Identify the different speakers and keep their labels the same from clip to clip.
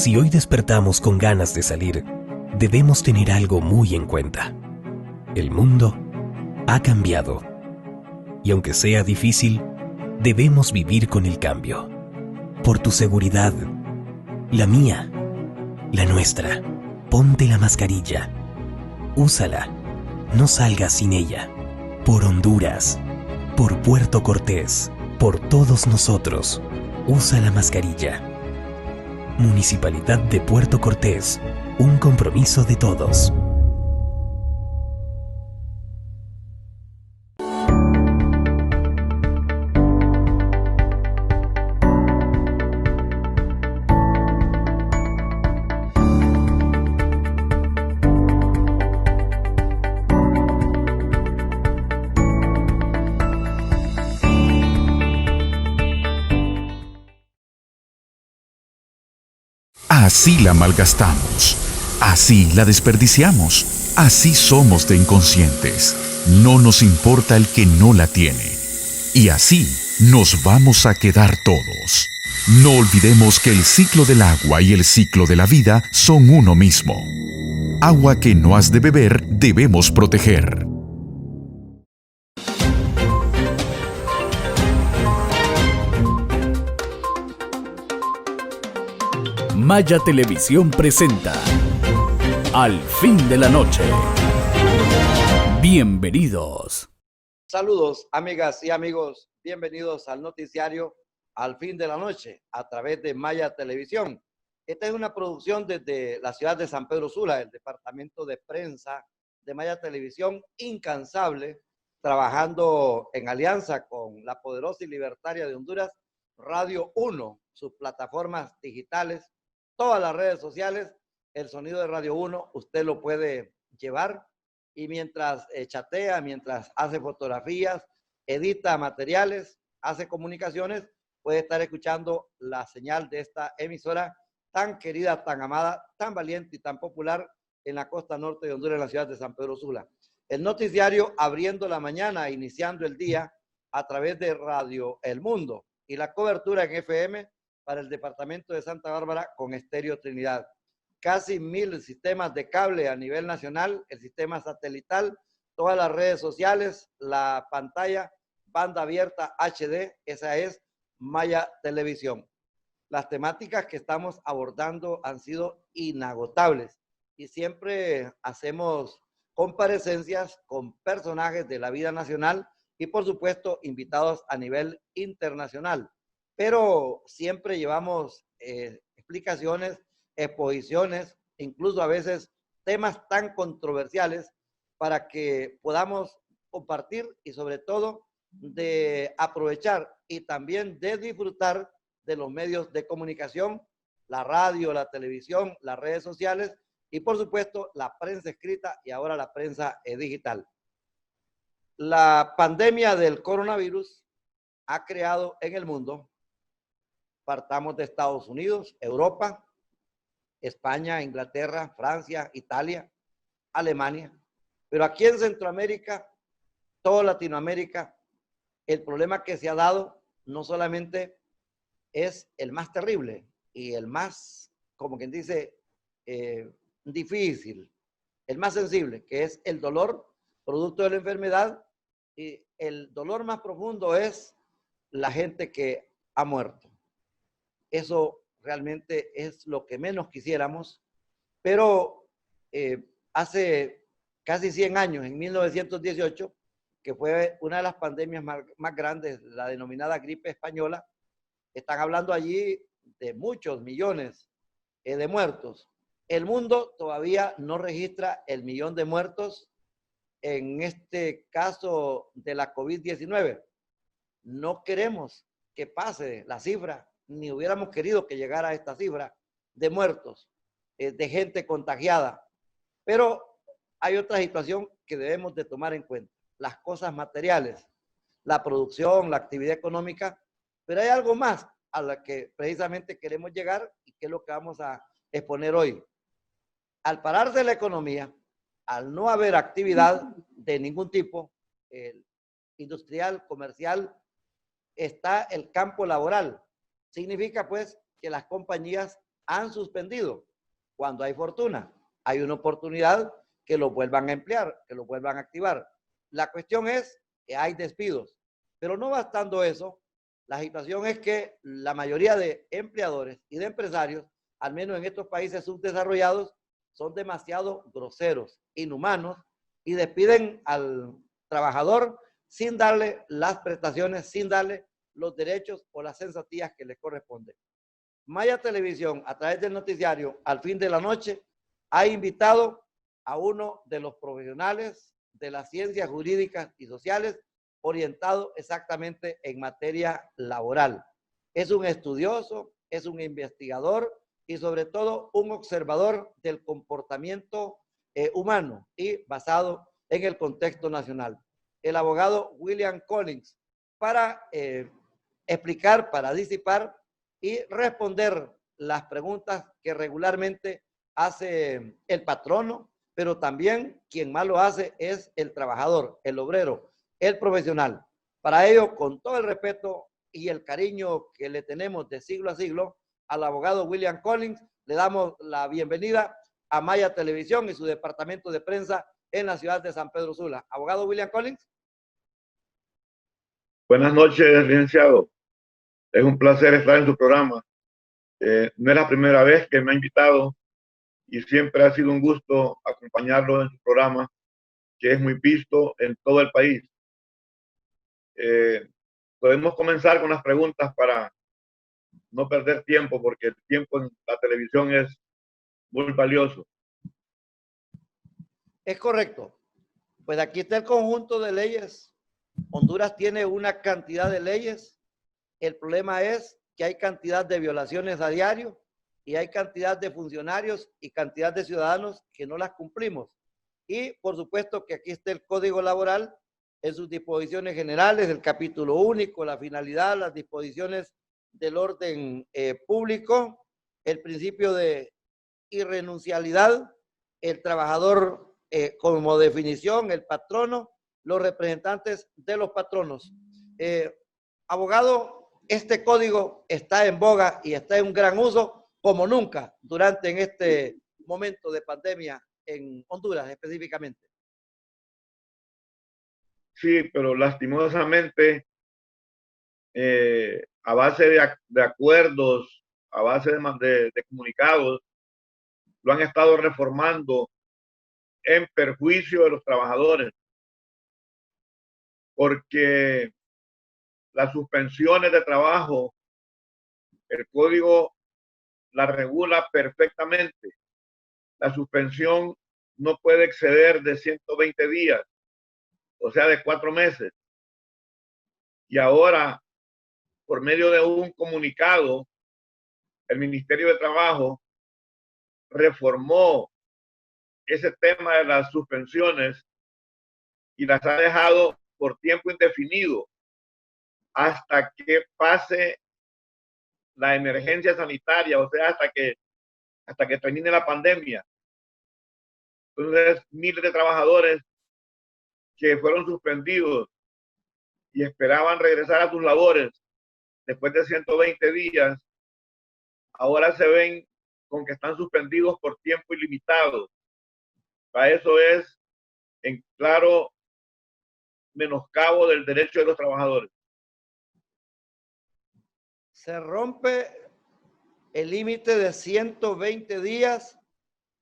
Speaker 1: Si hoy despertamos con ganas de salir, debemos tener algo muy en cuenta. El mundo ha cambiado. Y aunque sea difícil, debemos vivir con el cambio. Por tu seguridad, la mía, la nuestra. Ponte la mascarilla. Úsala. No salgas sin ella. Por Honduras. Por Puerto Cortés. Por todos nosotros. Usa la mascarilla. Municipalidad de Puerto Cortés. Un compromiso de todos.
Speaker 2: Así la malgastamos, así la desperdiciamos, así somos de inconscientes. No nos importa el que no la tiene. Y así nos vamos a quedar todos. No olvidemos que el ciclo del agua y el ciclo de la vida son uno mismo. Agua que no has de beber debemos proteger.
Speaker 3: Maya Televisión presenta Al fin de la noche. Bienvenidos.
Speaker 4: Saludos, amigas y amigos. Bienvenidos al noticiario Al fin de la noche a través de Maya Televisión. Esta es una producción desde la ciudad de San Pedro Sula, el departamento de prensa de Maya Televisión, incansable, trabajando en alianza con la poderosa y libertaria de Honduras, Radio 1, sus plataformas digitales, todas las redes sociales. El sonido de Radio 1 usted lo puede llevar y mientras chatea, mientras hace fotografías, edita materiales, hace comunicaciones, puede estar escuchando la señal de esta emisora tan querida, tan amada, tan valiente y tan popular en la costa norte de Honduras, en la ciudad de San Pedro Sula. El noticiario abriendo la mañana, iniciando el día a través de Radio El Mundo y la cobertura en FM para el departamento de Santa Bárbara con Estéreo Trinidad. Casi 1000 sistemas de cable a nivel nacional, el sistema satelital, todas las redes sociales, la pantalla, banda abierta HD, esa es Maya Televisión. Las temáticas que estamos abordando han sido inagotables y siempre hacemos comparecencias con personajes de la vida nacional y por supuesto invitados a nivel internacional. Pero siempre llevamos explicaciones, exposiciones, incluso a veces temas tan controversiales para que podamos compartir y sobre todo de aprovechar y también de disfrutar de los medios de comunicación, la radio, la televisión, las redes sociales y por supuesto la prensa escrita y ahora la prensa digital. La pandemia del coronavirus ha creado en el mundo, partamos de Estados Unidos, Europa, España, Inglaterra, Francia, Italia, Alemania, pero aquí en Centroamérica, toda Latinoamérica, el problema que se ha dado no solamente es el más terrible y el más, como quien dice, difícil, el más sensible, que es el dolor producto de la enfermedad, y el dolor más profundo es la gente que ha muerto. Eso realmente es lo que menos quisiéramos, pero hace casi 100 años, en 1918, que fue una de las pandemias más grandes, la denominada gripe española, están hablando allí de muchos millones de muertos. El mundo todavía no registra el 1.000.000 de muertos en este caso de la COVID-19. No queremos que pase la cifra, ni hubiéramos querido que llegara a esta cifra de muertos, de gente contagiada. Pero hay otra situación que debemos de tomar en cuenta, las cosas materiales, la producción, la actividad económica, pero hay algo más a la que precisamente queremos llegar y que es lo que vamos a exponer hoy. Al pararse la economía, al no haber actividad de ningún tipo, industrial, comercial, está el campo laboral. Significa pues que las compañías han suspendido. Cuando hay fortuna, hay una oportunidad que lo vuelvan a emplear, que lo vuelvan a activar. La cuestión es que hay despidos, pero no bastando eso, la situación es que la mayoría de empleadores y de empresarios, al menos en estos países subdesarrollados, son demasiado groseros, inhumanos, y despiden al trabajador sin darle las prestaciones, sin darle los derechos o las sensatías que le corresponden. Maya Televisión, a través del noticiario Al Fin de la Noche, ha invitado a uno de los profesionales de las ciencias jurídicas y sociales orientado exactamente en materia laboral. Es un estudioso, es un investigador y sobre todo un observador del comportamiento humano y basado en el contexto nacional. El abogado William Collins, para explicar, para disipar y responder las preguntas que regularmente hace el patrono, pero también quien más lo hace es el trabajador, el obrero, el profesional. Para ello, con todo el respeto y el cariño que le tenemos de siglo a siglo, al abogado William Collins, le damos la bienvenida a Maya Televisión y su departamento de prensa en la ciudad de San Pedro Sula. Abogado William Collins.
Speaker 5: Buenas noches, licenciado. Es un placer estar en su programa. No es la primera vez que me ha invitado y siempre ha sido un gusto acompañarlo en su programa, que es muy visto en todo el país. Podemos comenzar con las preguntas para no perder tiempo, porque el tiempo en la televisión es muy valioso.
Speaker 4: Es correcto. Pues aquí está el conjunto de leyes. Honduras tiene una cantidad de leyes. El problema es que hay cantidad de violaciones a diario y hay cantidad de funcionarios y cantidad de ciudadanos que no las cumplimos. Y por supuesto que aquí está el Código Laboral en sus disposiciones generales, el capítulo único, la finalidad, las disposiciones del orden público, el principio de irrenunciabilidad, el trabajador como definición, el patrono, los representantes de los patronos. Abogado, este código está en boga y está en un gran uso como nunca durante en este momento de pandemia en Honduras específicamente.
Speaker 5: Sí, pero lastimosamente, a base de acuerdos, a base de comunicados, lo han estado reformando en perjuicio de los trabajadores, porque las suspensiones de trabajo, el código la regula perfectamente. La suspensión no puede exceder de 120 días, o sea, de 4 meses. Y ahora, por medio de un comunicado, el Ministerio de Trabajo reformó ese tema de las suspensiones y las ha dejado por tiempo indefinido hasta que pase la emergencia sanitaria, o sea, hasta que termine la pandemia. Entonces, miles de trabajadores que fueron suspendidos y esperaban regresar a sus labores después de 120 días, ahora se ven con que están suspendidos por tiempo ilimitado. Para eso es en claro menoscabo del derecho de los trabajadores.
Speaker 4: Se rompe el límite de 120 días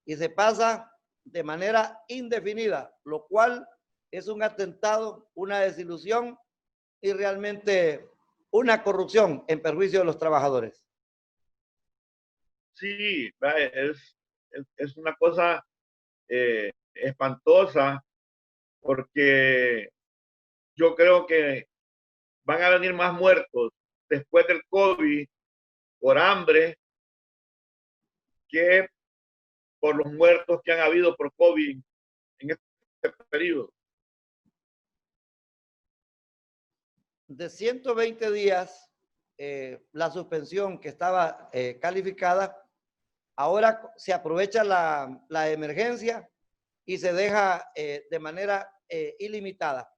Speaker 4: y se pasa de manera indefinida, lo cual es un atentado, una desilusión y realmente una corrupción en perjuicio de los trabajadores.
Speaker 5: Sí, es una cosa espantosa, porque yo creo que van a venir más muertos después del COVID por hambre que por los muertos que han habido por COVID en este periodo.
Speaker 4: De 120 días, la suspensión que estaba calificada, ahora se aprovecha la emergencia y se deja de manera ilimitada.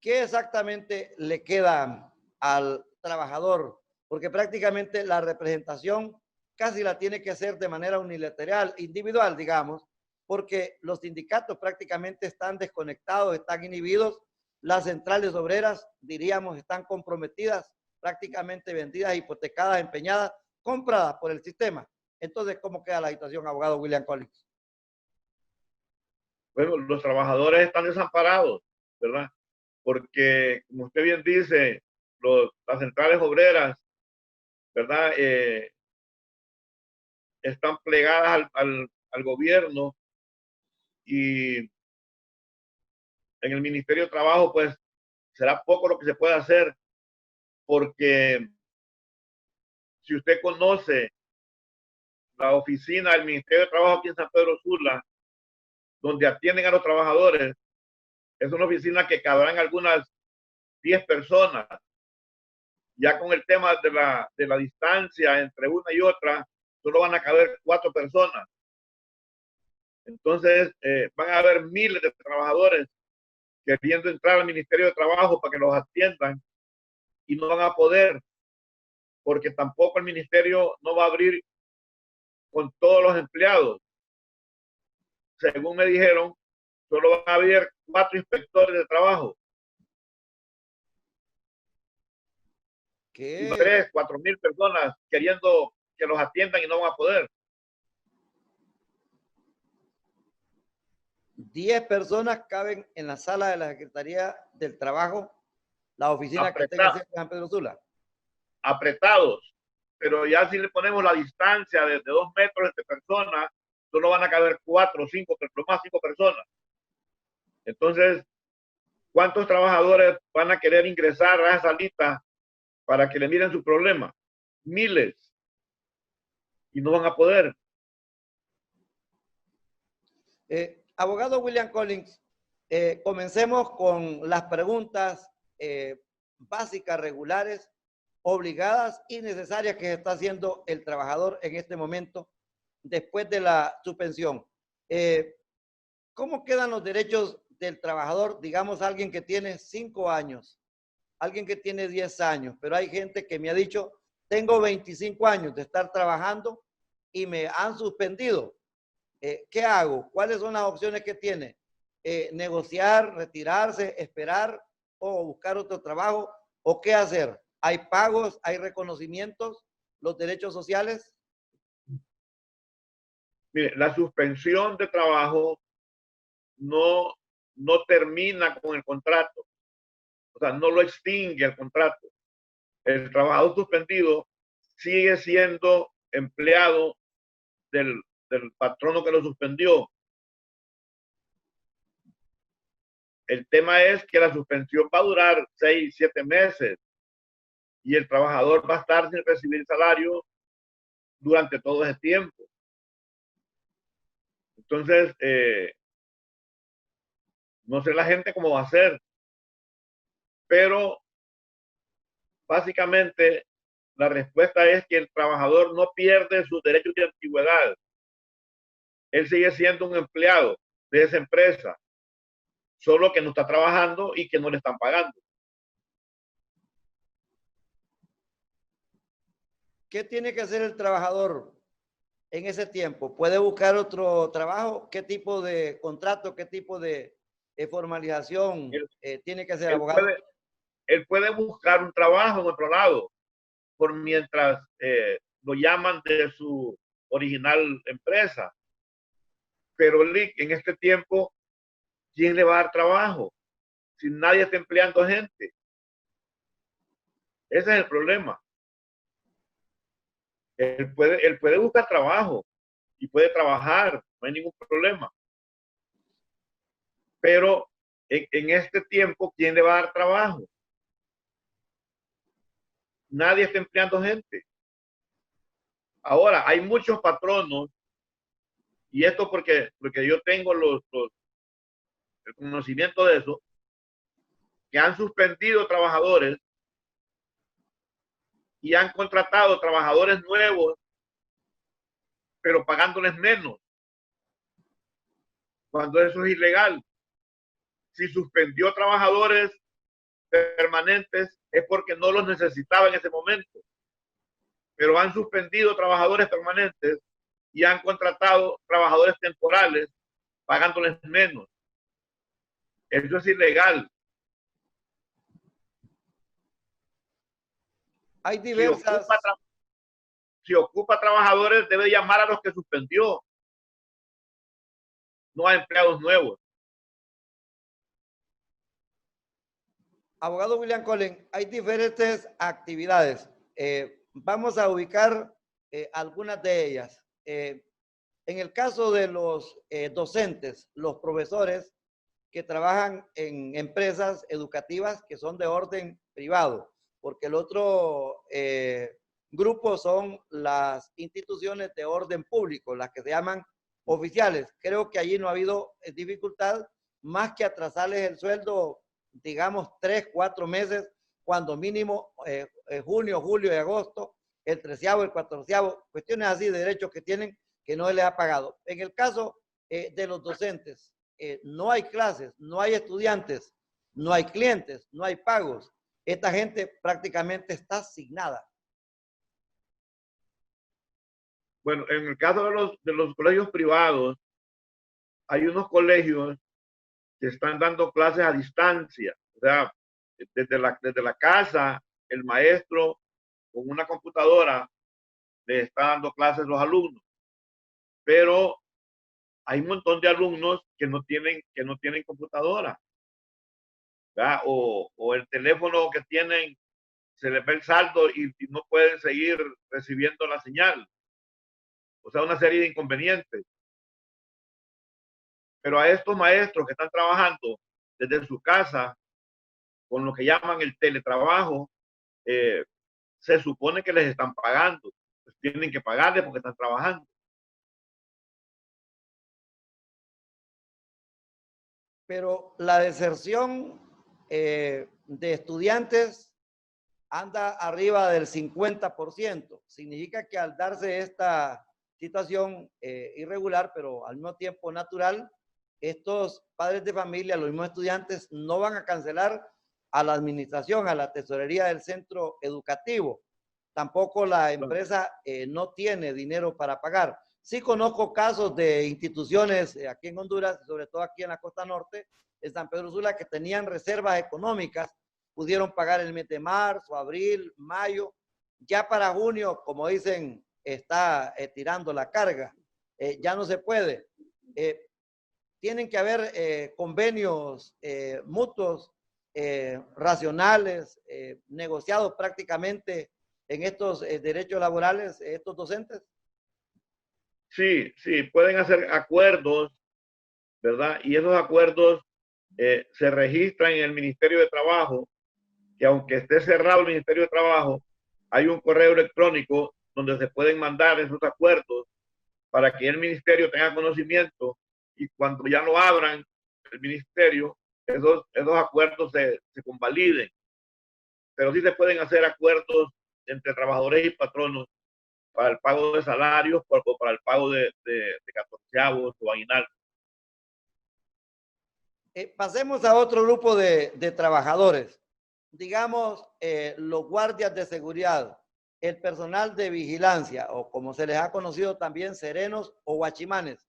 Speaker 4: ¿Qué exactamente le queda al trabajador? Porque prácticamente la representación casi la tiene que hacer de manera unilateral, individual, digamos, porque los sindicatos prácticamente están desconectados, están inhibidos, las centrales obreras, diríamos, están comprometidas, prácticamente vendidas, hipotecadas, empeñadas, compradas por el sistema. Entonces, ¿cómo queda la situación, abogado William Collins?
Speaker 5: Bueno, los trabajadores están desamparados, ¿verdad? Porque, como usted bien dice, las centrales obreras, ¿verdad? Están plegadas al gobierno, y en el Ministerio de Trabajo, pues, será poco lo que se puede hacer, porque si usted conoce la oficina del Ministerio de Trabajo aquí en San Pedro Sula, donde atienden a los trabajadores, es una oficina que cabrán algunas 10 personas. Ya con el tema de la distancia entre una y otra, solo van a caber 4 personas. Entonces, van a haber miles de trabajadores queriendo entrar al Ministerio de Trabajo para que los atiendan, y no van a poder, porque tampoco el ministerio no va a abrir con todos los empleados. Según me dijeron, solo van a haber 4 inspectores de trabajo.
Speaker 4: ¿Qué?
Speaker 5: Y 3, 4 mil personas queriendo que los atiendan y no van a poder.
Speaker 4: 10 personas caben en la sala de la Secretaría del Trabajo, la oficina que está en San Pedro Sula.
Speaker 5: Apretados, pero ya si le ponemos la distancia de 2 metros entre personas, solo van a caber 4 o 5, pero más 5 personas. Entonces, ¿cuántos trabajadores van a querer ingresar a esa salita para que le miren su problema? Miles. Y no van a poder.
Speaker 4: Abogado William Collins, comencemos con las preguntas básicas, regulares, obligadas y necesarias que está haciendo el trabajador en este momento después de la suspensión. ¿Cómo quedan los derechos del trabajador? Digamos, alguien que tiene 5 años, alguien que tiene 10 años, pero hay gente que me ha dicho, tengo 25 años de estar trabajando y me han suspendido. ¿Qué hago? ¿Cuáles son las opciones que tiene? ¿Negociar, retirarse, esperar o buscar otro trabajo? ¿O qué hacer? ¿Hay pagos? ¿Hay reconocimientos? ¿Los derechos sociales?
Speaker 5: Mire, la suspensión de trabajo no termina con el contrato. O sea, no lo extingue el contrato. El trabajador suspendido sigue siendo empleado del patrono que lo suspendió. El tema es que la suspensión va a durar 6, 7 meses y el trabajador va a estar sin recibir salario durante todo ese tiempo. Entonces, no sé la gente cómo va a hacer, pero básicamente la respuesta es que el trabajador no pierde sus derechos de antigüedad. Él sigue siendo un empleado de esa empresa, solo que no está trabajando y que no le están pagando.
Speaker 4: ¿Qué tiene que hacer el trabajador en ese tiempo? ¿Puede buscar otro trabajo? ¿Qué tipo de contrato, qué tipo de formalización tiene que hacer, abogado?
Speaker 5: Él puede buscar un trabajo en otro lado, por mientras lo llaman de su original empresa. Pero en este tiempo, ¿quién le va a dar trabajo? Si nadie está empleando gente. Ese es el problema. Él puede buscar trabajo y puede trabajar, no hay ningún problema. Pero en este tiempo, ¿quién le va a dar trabajo? Nadie está empleando gente. Ahora, hay muchos patronos, y esto porque yo tengo el conocimiento de eso, que han suspendido trabajadores y han contratado trabajadores nuevos, pero pagándoles menos, cuando eso es ilegal. Si suspendió trabajadores permanentes es porque no los necesitaba en ese momento. pero han suspendido trabajadores permanentes y han contratado trabajadores temporales pagándoles menos. Eso es ilegal.
Speaker 4: Hay diversas...
Speaker 5: Si ocupa trabajadores, debe llamar a los que suspendió, no a empleados nuevos.
Speaker 4: Abogado William Collen, hay diferentes actividades. Vamos a ubicar algunas de ellas. En el caso de los docentes, los profesores que trabajan en empresas educativas que son de orden privado, porque el otro grupo son las instituciones de orden público, las que se llaman oficiales. Creo que allí no ha habido dificultad más que atrasarles el sueldo, digamos, 3, 4 meses, cuando mínimo junio, julio y agosto, el 13º, el 14º, cuestiones así de derechos que tienen que no les ha pagado. En el caso de los docentes, no hay clases, no hay estudiantes, no hay clientes, no hay pagos. Esta gente prácticamente está asignada.
Speaker 5: Bueno, en el caso de los colegios privados, hay unos colegios que están dando clases a distancia. O sea, desde la casa, el maestro con una computadora le está dando clases a los alumnos. Pero hay un montón de alumnos que no tienen computadora. O el teléfono que tienen se les ve el saldo y no pueden seguir recibiendo la señal. O sea, una serie de inconvenientes. Pero a estos maestros que están trabajando desde su casa, con lo que llaman el teletrabajo, se supone que les están pagando. Pues tienen que pagarles porque están trabajando.
Speaker 4: Pero la deserción de estudiantes anda arriba del 50%. Significa que al darse esta situación irregular, pero al mismo tiempo natural, estos padres de familia, los mismos estudiantes, no van a cancelar a la administración, a la tesorería del centro educativo. Tampoco la empresa no tiene dinero para pagar. Sí conozco casos de instituciones aquí en Honduras, sobre todo aquí en la costa norte, en San Pedro Sula, que tenían reservas económicas, pudieron pagar el mes de marzo, abril, mayo. Ya para junio, como dicen, está tirando la carga. Ya no se puede. Tienen que haber convenios mutuos, racionales, negociados prácticamente en estos derechos laborales, estos docentes.
Speaker 5: Sí, sí, pueden hacer acuerdos, ¿verdad? Y esos acuerdos se registran en el Ministerio de Trabajo, que aunque esté cerrado el Ministerio de Trabajo, hay un correo electrónico donde se pueden mandar esos acuerdos para que el ministerio tenga conocimiento y cuando ya lo abran el ministerio, esos acuerdos se convaliden. Pero sí se pueden hacer acuerdos entre trabajadores y patronos para el pago de salarios o para el pago de 14avos o aguinaldos.
Speaker 4: Pasemos a otro grupo de trabajadores. Digamos, los guardias de seguridad, el personal de vigilancia, o como se les ha conocido también, serenos o guachimanes.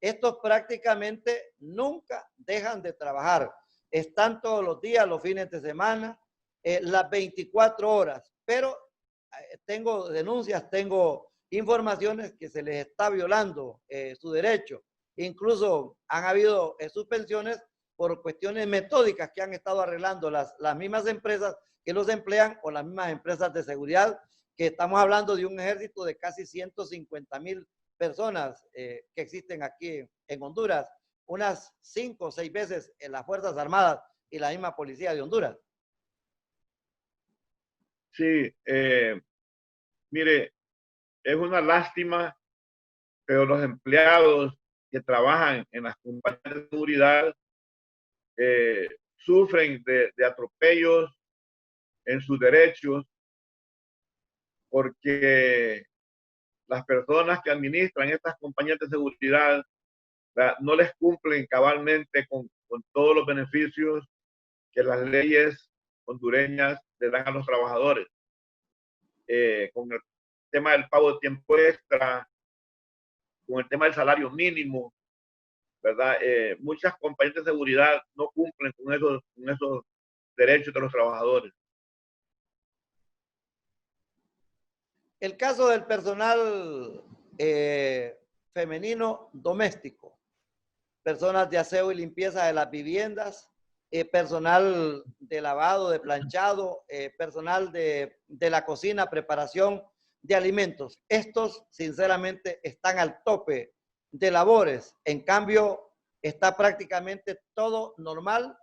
Speaker 4: Estos prácticamente nunca dejan de trabajar. Están todos los días, los fines de semana, las 24 horas. Pero tengo denuncias, tengo informaciones que se les está violando su derecho. Incluso han habido suspensiones por cuestiones metódicas que han estado arreglando las mismas empresas que los emplean o las mismas empresas de seguridad, que estamos hablando de un ejército de casi 150,000 personas que existen aquí en Honduras, unas 5 o 6 veces en las Fuerzas Armadas y la misma Policía de Honduras.
Speaker 5: Sí, mire, es una lástima, pero los empleados que trabajan en las compañías de seguridad sufren de atropellos en sus derechos porque las personas que administran estas compañías de seguridad no les cumplen cabalmente con todos los beneficios que las leyes hondureñas le dan a los trabajadores. Con el tema del pago de tiempo extra, con el tema del salario mínimo, ¿verdad? Muchas compañías de seguridad no cumplen con esos derechos de los trabajadores.
Speaker 4: El caso del personal femenino doméstico, personas de aseo y limpieza de las viviendas, personal de lavado, de planchado, personal de la cocina, preparación de alimentos. Estos, sinceramente, están al tope de labores. En cambio, está prácticamente todo normal.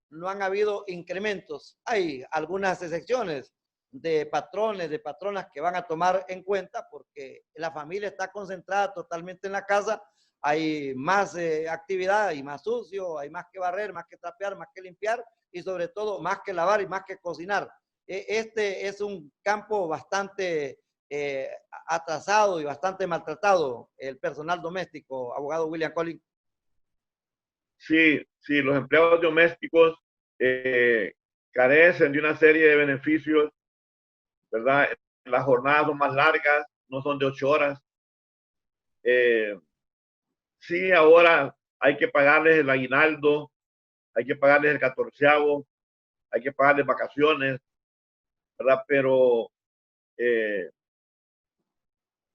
Speaker 4: No han habido incrementos. Hay algunas excepciones de patrones, de patronas que van a tomar en cuenta porque la familia está concentrada totalmente en la casa. Hay más actividad, hay más sucio, hay más que barrer, más que trapear, más que limpiar y sobre todo más que lavar y más que cocinar. Este es un campo bastante atrasado y bastante maltratado, el personal doméstico, abogado William Collins.
Speaker 5: Sí, sí, los empleados domésticos carecen de una serie de beneficios, ¿verdad? Las jornadas son más largas, no son de 8 horas. Sí, ahora hay que pagarles el aguinaldo, hay que pagarles el 14avo, hay que pagarles vacaciones, ¿verdad? Pero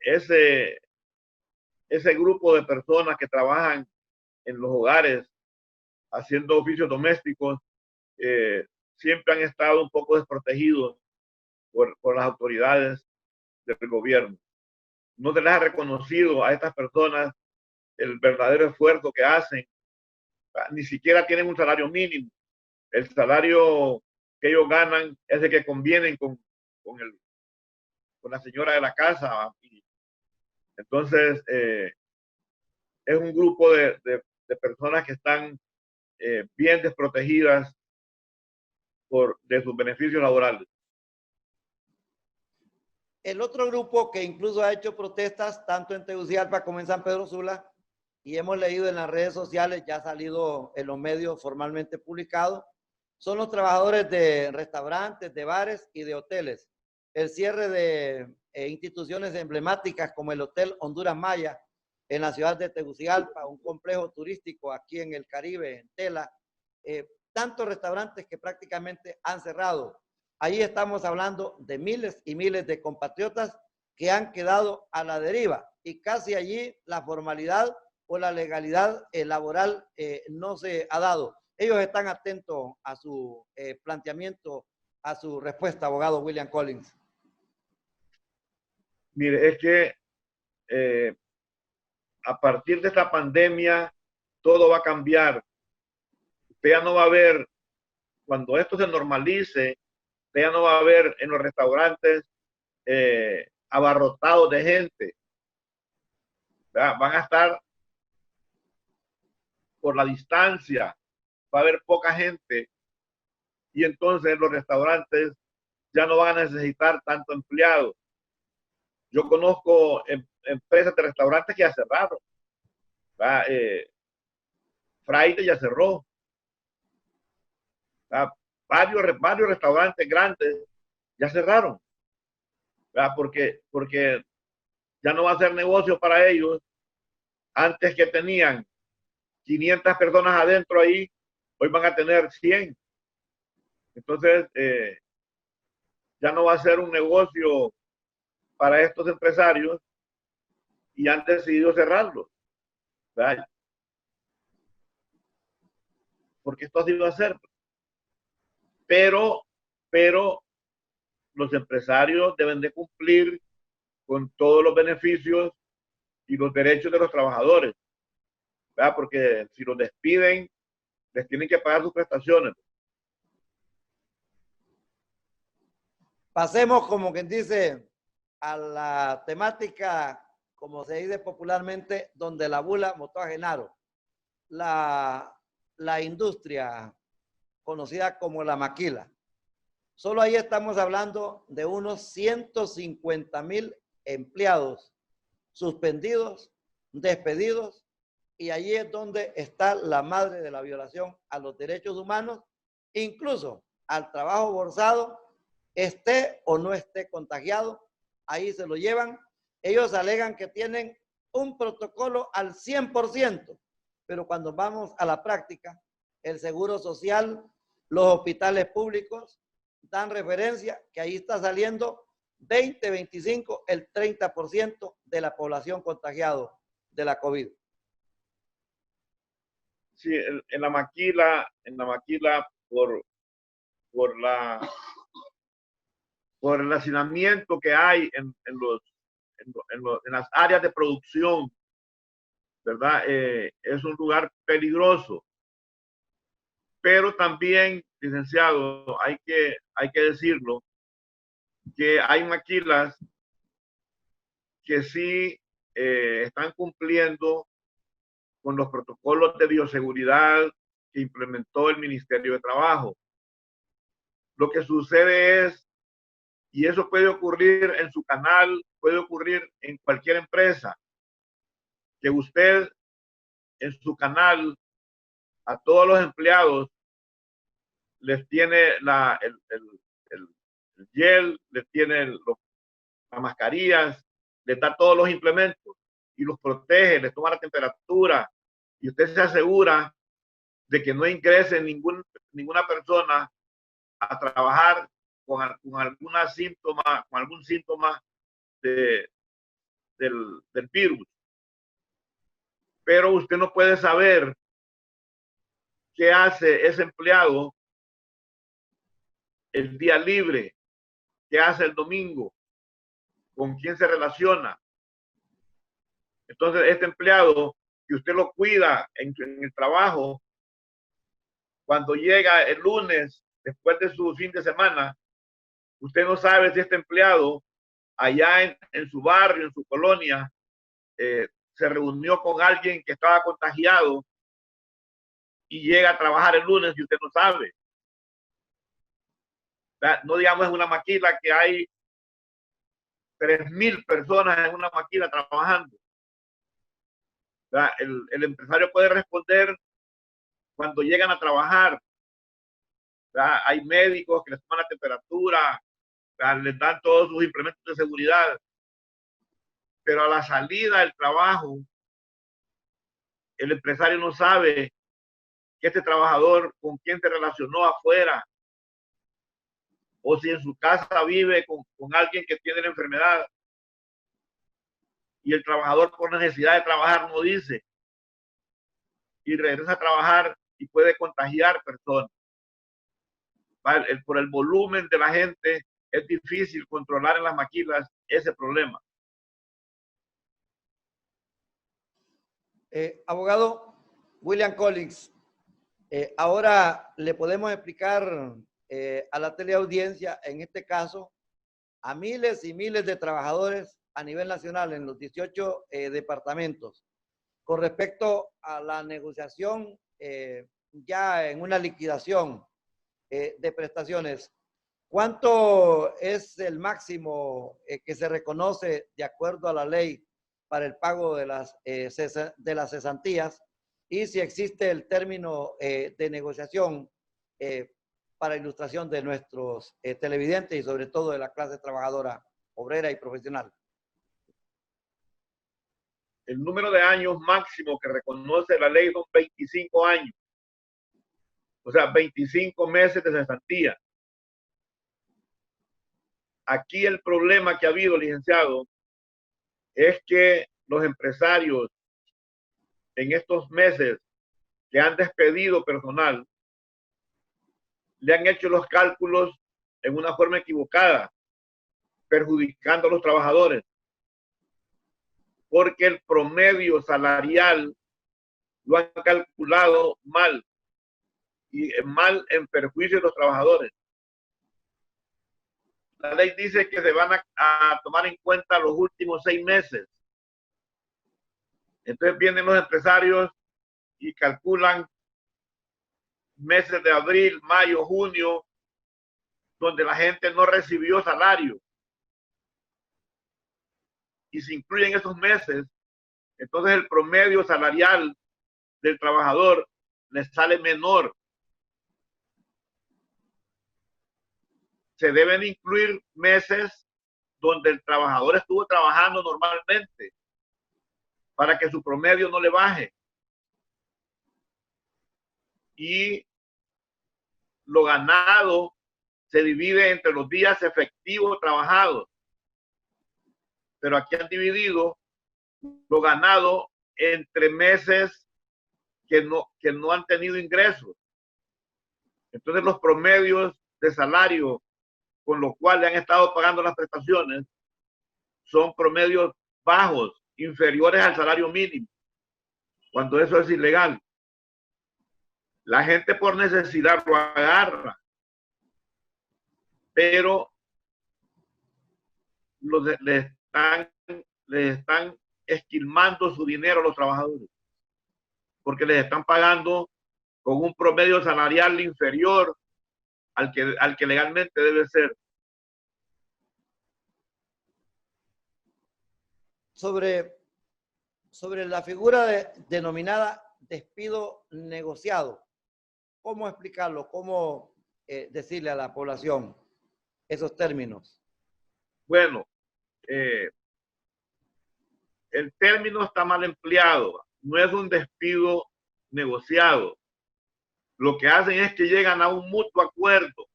Speaker 5: ese grupo de personas que trabajan en los hogares haciendo oficios domésticos siempre han estado un poco desprotegidos por las autoridades del gobierno. No se les ha reconocido a estas personas el verdadero esfuerzo que hacen. Ni siquiera tienen un salario mínimo. El salario que ellos ganan es el que convienen con la señora de la casa. Entonces, es un grupo de personas que están bien desprotegidas de sus beneficios laborales.
Speaker 4: El otro grupo que incluso ha hecho protestas tanto en Tegucigalpa como en San Pedro Sula, y hemos leído en las redes sociales, ya ha salido en los medios formalmente publicado, son los trabajadores de restaurantes, de bares y de hoteles. El cierre de instituciones emblemáticas como el Hotel Honduras Maya en la ciudad de Tegucigalpa, un complejo turístico aquí en el Caribe, en Tela, tantos restaurantes que prácticamente han cerrado. Ahí estamos hablando de miles y miles de compatriotas que han quedado a la deriva y casi allí la formalidad o la legalidad laboral no se ha dado. Ellos están atentos a su planteamiento, a su respuesta, abogado William Collins.
Speaker 5: Mire, es que a partir de esta pandemia todo va a cambiar. Usted ya no va a ver, cuando esto se normalice, usted ya no va a ver en los restaurantes abarrotados de gente. ¿Verdad? Van a estar por la distancia, va a haber poca gente y entonces los restaurantes ya no van a necesitar tanto empleado. Yo conozco empresas de restaurantes que ya cerraron. Friday ya cerró. Varios restaurantes grandes ya cerraron. Porque ya no va a ser negocio para ellos. Antes que tenían 500 personas adentro ahí, hoy van a tener 100. Entonces, ya no va a ser un negocio para estos empresarios y han decidido cerrarlo. ¿Verdad? Porque esto así va a ser. Pero los empresarios deben de cumplir con todos los beneficios y los derechos de los trabajadores. ¿Verdad? Porque si los despiden, les tienen que pagar sus prestaciones.
Speaker 4: Pasemos, como quien dice, a la temática, como se dice popularmente, donde la bula motó a Genaro. La industria conocida como la maquila. Solo ahí estamos hablando de unos 150,000 empleados suspendidos, despedidos, y allí es donde está la madre de la violación a los derechos humanos, incluso al trabajo forzado, esté o no esté contagiado. ahí se lo llevan. Ellos alegan que tienen un protocolo al 100%, pero cuando vamos a la práctica, el Seguro Social, los hospitales públicos dan referencia que ahí está saliendo 20, 25, el 30% de la población contagiado de la COVID.
Speaker 5: Sí, en la maquila, por el hacinamiento que hay en las áreas de producción, ¿verdad? Es un lugar peligroso. Pero también, licenciado, hay que decirlo, que hay maquilas que sí están cumpliendo con los protocolos de bioseguridad que implementó el Ministerio de Trabajo. Lo que sucede es, y eso puede ocurrir en su canal, puede ocurrir en cualquier empresa, que usted en su canal a todos los empleados les tiene el gel, les tiene las mascarillas, les da todos los implementos y los protege, les toma la temperatura y usted se asegura de que no ingrese ninguna persona a trabajar con algún síntoma del virus. Pero usted no puede saber qué hace ese empleado el día libre, qué hace el domingo, con quién se relaciona. Entonces, este empleado, que usted lo cuida en el trabajo, cuando llega el lunes, después de su fin de semana, usted no sabe si este empleado allá en su barrio, en su colonia, se reunió con alguien que estaba contagiado y llega a trabajar el lunes y usted no sabe. No digamos en una maquila que hay 3,000 personas en una maquila trabajando. El empresario puede responder cuando llegan a trabajar. Hay médicos que les toman la temperatura, les dan todos sus implementos de seguridad, pero a la salida del trabajo, el empresario no sabe que este trabajador con quién se relacionó afuera, o si en su casa vive con alguien que tiene la enfermedad y el trabajador por necesidad de trabajar no dice y regresa a trabajar y puede contagiar personas. Por el volumen de la gente es difícil controlar en las maquilas ese problema.
Speaker 4: Abogado William Collins, ahora le podemos explicar a la teleaudiencia, en este caso, a miles y miles de trabajadores a nivel nacional en los 18 departamentos, con respecto a la negociación ya en una liquidación de prestaciones. ¿Cuánto es el máximo que se reconoce de acuerdo a la ley para el pago de las cesantías? Y si existe el término de negociación para ilustración de nuestros televidentes y sobre todo de la clase trabajadora, obrera y profesional.
Speaker 5: El número de años máximo que reconoce la ley son 25 años. O sea, 25 meses de cesantía. Aquí el problema que ha habido, licenciado, es que los empresarios en estos meses que han despedido personal le han hecho los cálculos en una forma equivocada, perjudicando a los trabajadores, porque el promedio salarial lo han calculado mal y mal en perjuicio de los trabajadores. La ley dice que se van a tomar en cuenta los últimos 6 meses. Entonces vienen los empresarios y calculan meses de abril, mayo, junio, donde la gente no recibió salario. Y se incluyen esos meses, entonces el promedio salarial del trabajador le sale menor. Se deben incluir meses donde el trabajador estuvo trabajando normalmente para que su promedio no le baje. Y lo ganado se divide entre los días efectivos trabajados. Pero aquí han dividido lo ganado entre meses que no han tenido ingresos. Entonces los promedios de salario con los cuales han estado pagando las prestaciones son promedios bajos, inferiores al salario mínimo, cuando eso es ilegal. La gente por necesidad lo agarra, pero le están esquilmando su dinero a los trabajadores, porque les están pagando con un promedio salarial inferior al que legalmente debe ser.
Speaker 4: Sobre la figura denominada despido negociado, ¿cómo explicarlo? ¿Cómo decirle a la población esos términos?
Speaker 5: Bueno, el término está mal empleado. No es un despido negociado. Lo que hacen es que llegan a un mutuo acuerdo.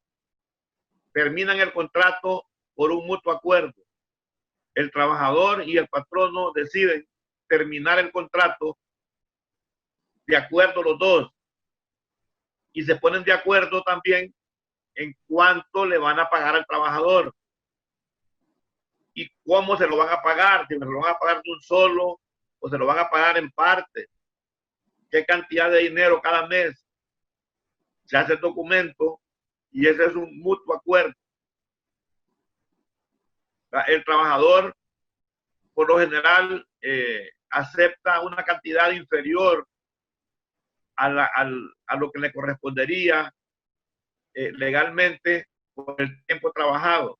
Speaker 5: Terminan el contrato por un mutuo acuerdo. El trabajador y el patrono deciden terminar el contrato de acuerdo los dos. Y se ponen de acuerdo también en cuánto le van a pagar al trabajador. Y cómo se lo van a pagar, si se lo van a pagar de un solo o se lo van a pagar en parte, qué cantidad de dinero cada mes. Se hace el documento y ese es un mutuo acuerdo. El trabajador, por lo general, acepta una cantidad inferior a lo que le correspondería legalmente por el tiempo trabajado.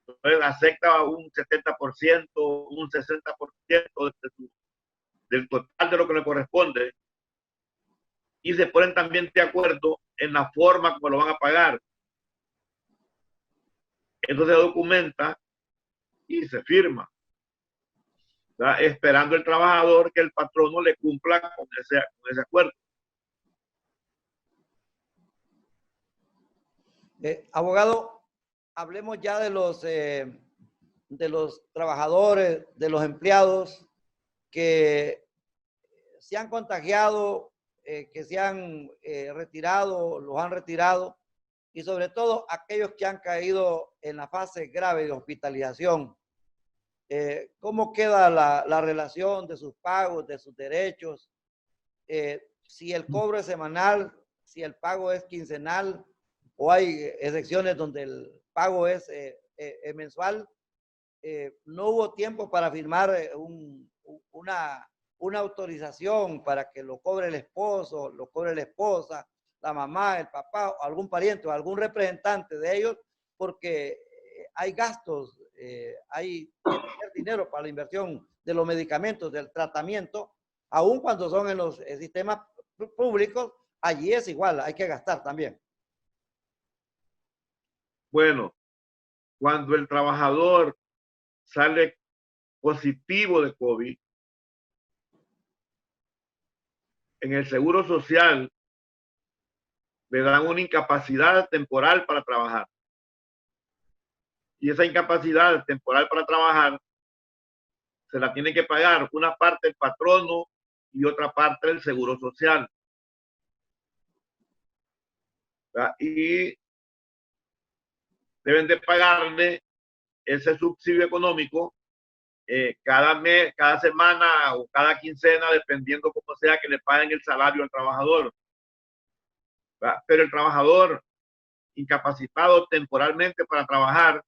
Speaker 5: Entonces, acepta un 70%, un 60% del total de lo que le corresponde, y se ponen también de acuerdo en la forma como lo van a pagar. Entonces se documenta y se firma, ¿verdad? Esperando el trabajador que el patrono le cumpla con ese acuerdo.
Speaker 4: Abogado, hablemos ya de los trabajadores, de los empleados que se han contagiado, que se han retirado, los han retirado, y sobre todo aquellos que han caído en la fase grave de hospitalización. ¿Cómo queda la relación de sus pagos, de sus derechos? Si el cobro es semanal, si el pago es quincenal, o hay excepciones donde el pago es mensual. No hubo tiempo para firmar una autorización para que lo cobre el esposo, lo cobre la esposa, la mamá, el papá, o algún pariente o algún representante de ellos, porque hay gastos, hay que tener dinero para la inversión de los medicamentos, del tratamiento, aun cuando son en los sistemas públicos, allí es igual, hay que gastar también.
Speaker 5: Bueno, cuando el trabajador sale positivo de COVID, en el Seguro Social le dan una incapacidad temporal para trabajar. Y esa incapacidad temporal para trabajar se la tiene que pagar una parte el patrono y otra parte el Seguro Social. ¿Verdad? Y deben de pagarle ese subsidio económico cada mes, cada semana o cada quincena, dependiendo cómo sea que le paguen el salario al trabajador. ¿Verdad? Pero el trabajador incapacitado temporalmente para trabajar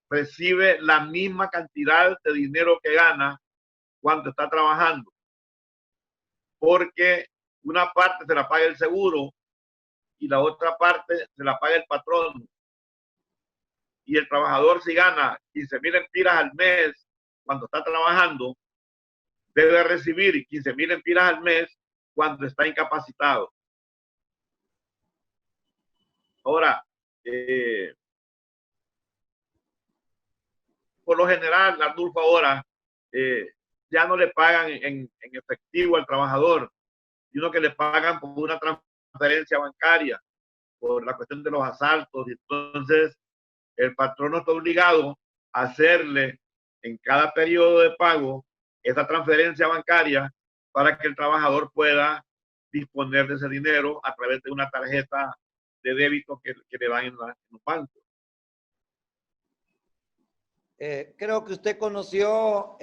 Speaker 5: recibe la misma cantidad de dinero que gana cuando está trabajando, porque una parte se la paga el seguro y la otra parte se la paga el patrón. Y el trabajador, si gana 15,000 empiras al mes cuando está trabajando, debe recibir 15,000 empiras al mes cuando está incapacitado. Ahora, por lo general, Arnulfo, ahora ya no le pagan en efectivo al trabajador, sino que le pagan por una transferencia bancaria, por la cuestión de los asaltos. Y entonces el patrono está obligado a hacerle en cada periodo de pago esa transferencia bancaria para que el trabajador pueda disponer de ese dinero a través de una tarjeta de débito que le dan en los bancos.
Speaker 4: Creo que usted conoció,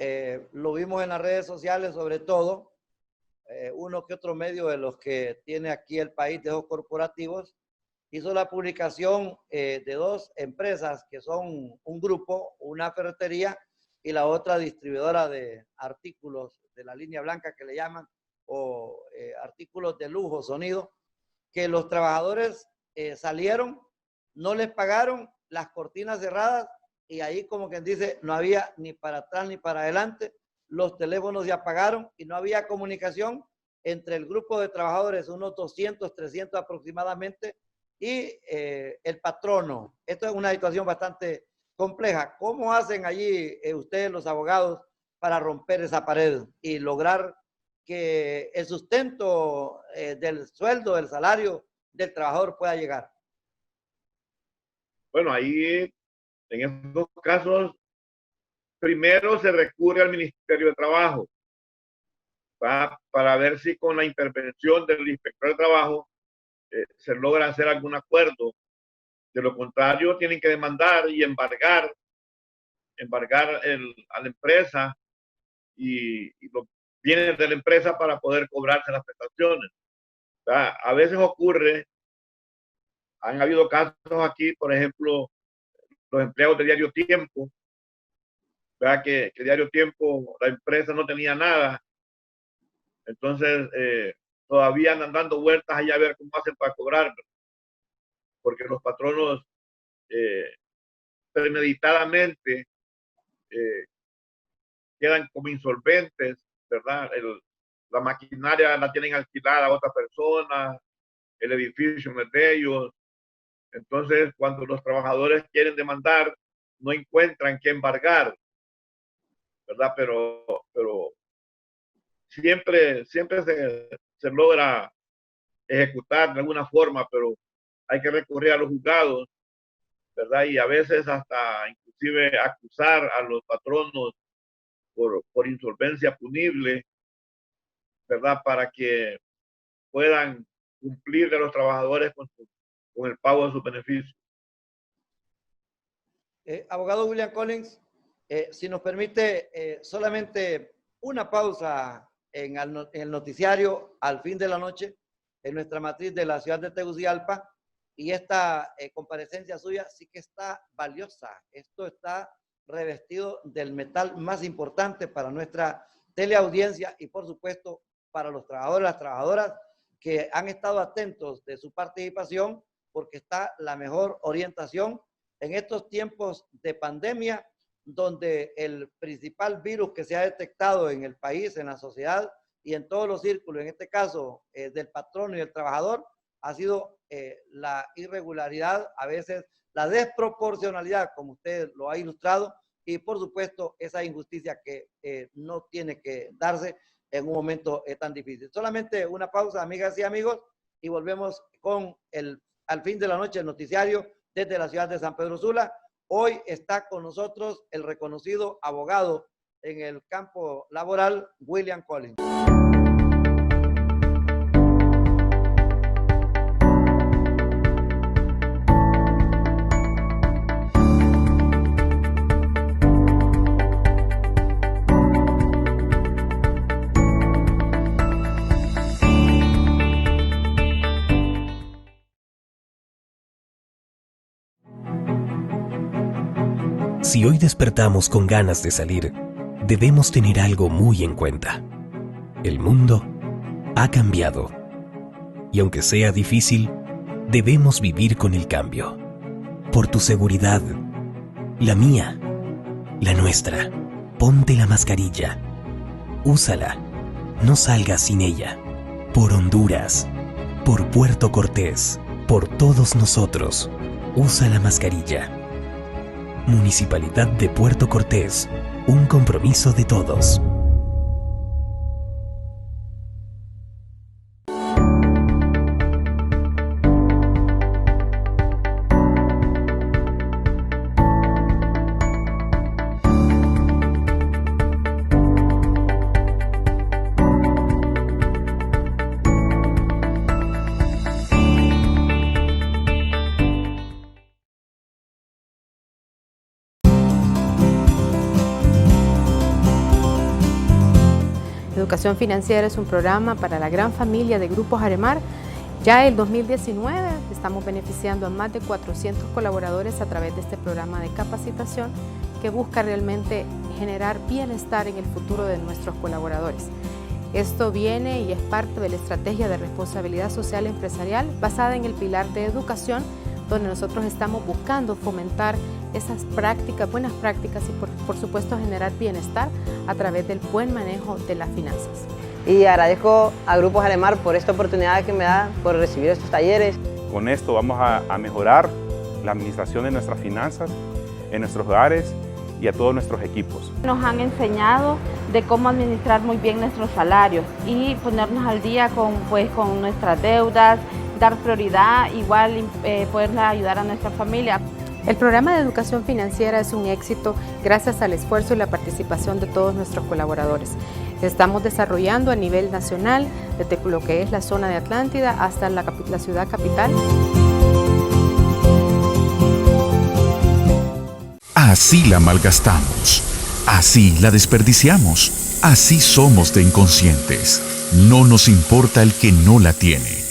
Speaker 4: lo vimos en las redes sociales sobre todo, uno que otro medio de los que tiene aquí el país de los corporativos, hizo la publicación de dos empresas que son un grupo, una ferretería y la otra distribuidora de artículos de la línea blanca que le llaman, o artículos de lujo, sonido, que los trabajadores salieron, no les pagaron, las cortinas cerradas, y ahí, como quien dice, no había ni para atrás ni para adelante, los teléfonos se apagaron y no había comunicación entre el grupo de trabajadores, unos 200, 300 aproximadamente, y el patrono. Esto es una situación bastante compleja. ¿Cómo hacen allí ustedes, los abogados, para romper esa pared y lograr que el sustento del sueldo, del salario del trabajador pueda llegar?
Speaker 5: Bueno, ahí en estos casos, primero se recurre al Ministerio de Trabajo para ver si con la intervención del inspector de trabajo se logra hacer algún acuerdo. De lo contrario, tienen que demandar y embargar a la empresa y los bienes de la empresa para poder cobrarse las prestaciones. A veces ocurre, han habido casos aquí, por ejemplo, los empleados de Diario Tiempo, que Diario Tiempo, la empresa no tenía nada, entonces todavía andan dando vueltas allá a ver cómo hacen para cobrar, porque los patronos premeditadamente quedan como insolventes, ¿verdad? La maquinaria la tienen alquilada a otra persona, el edificio no es de ellos. Entonces, cuando los trabajadores quieren demandar, no encuentran qué embargar, ¿verdad? Pero siempre se logra ejecutar de alguna forma, pero hay que recurrir a los juzgados, ¿verdad? Y a veces hasta inclusive acusar a los patronos por insolvencia punible, ¿verdad? Para que puedan cumplir a los trabajadores con el pago de sus beneficios.
Speaker 4: Abogado William Collins, si nos permite solamente una pausa en el noticiario al fin de la noche, en nuestra matriz de la ciudad de Tegucigalpa, y esta comparecencia suya sí que está valiosa. Esto está revestido del metal más importante para nuestra teleaudiencia y por supuesto para los trabajadores, las trabajadoras que han estado atentos de su participación, porque está la mejor orientación en estos tiempos de pandemia, donde el principal virus que se ha detectado en el país, en la sociedad y en todos los círculos, en este caso del patrono y del trabajador, ha sido la irregularidad, a veces la desproporcionalidad, como usted lo ha ilustrado, y por supuesto esa injusticia que no tiene que darse en un momento tan difícil. Solamente una pausa, amigas y amigos, y volvemos con al fin de la noche el noticiario desde la ciudad de San Pedro Sula. Hoy está con nosotros el reconocido abogado en el campo laboral, William Collins.
Speaker 1: Si hoy despertamos con ganas de salir, debemos tener algo muy en cuenta. El mundo ha cambiado. Y aunque sea difícil, debemos vivir con el cambio. Por tu seguridad, la mía, la nuestra. Ponte la mascarilla. Úsala. No salgas sin ella. Por Honduras. Por Puerto Cortés. Por todos nosotros. Usa la mascarilla. Municipalidad de Puerto Cortés, un compromiso de todos.
Speaker 6: Educación Financiera es un programa para la gran familia de Grupos Aremar. Ya el 2019 estamos beneficiando a más de 400 colaboradores a través de este programa de capacitación que busca realmente generar bienestar en el futuro de nuestros colaboradores. Esto viene y es parte de la estrategia de responsabilidad social empresarial basada en el pilar de educación, donde nosotros estamos buscando fomentar esas prácticas, buenas prácticas y por supuesto generar bienestar a través del buen manejo de las finanzas.
Speaker 7: Y agradezco a Grupos Aremar por esta oportunidad que me da por recibir estos talleres.
Speaker 8: Con esto vamos a mejorar la administración de nuestras finanzas en nuestros hogares y a todos nuestros equipos.
Speaker 9: Nos han enseñado de cómo administrar muy bien nuestros salarios y ponernos al día con nuestras deudas, dar prioridad, igual poder ayudar a nuestra familia.
Speaker 6: El programa de educación financiera es un éxito gracias al esfuerzo y la participación de todos nuestros colaboradores. Estamos desarrollando a nivel nacional, desde lo que es la zona de Atlántida hasta la ciudad capital.
Speaker 2: Así la malgastamos, así la desperdiciamos, así somos de inconscientes. No nos importa el que no la tiene.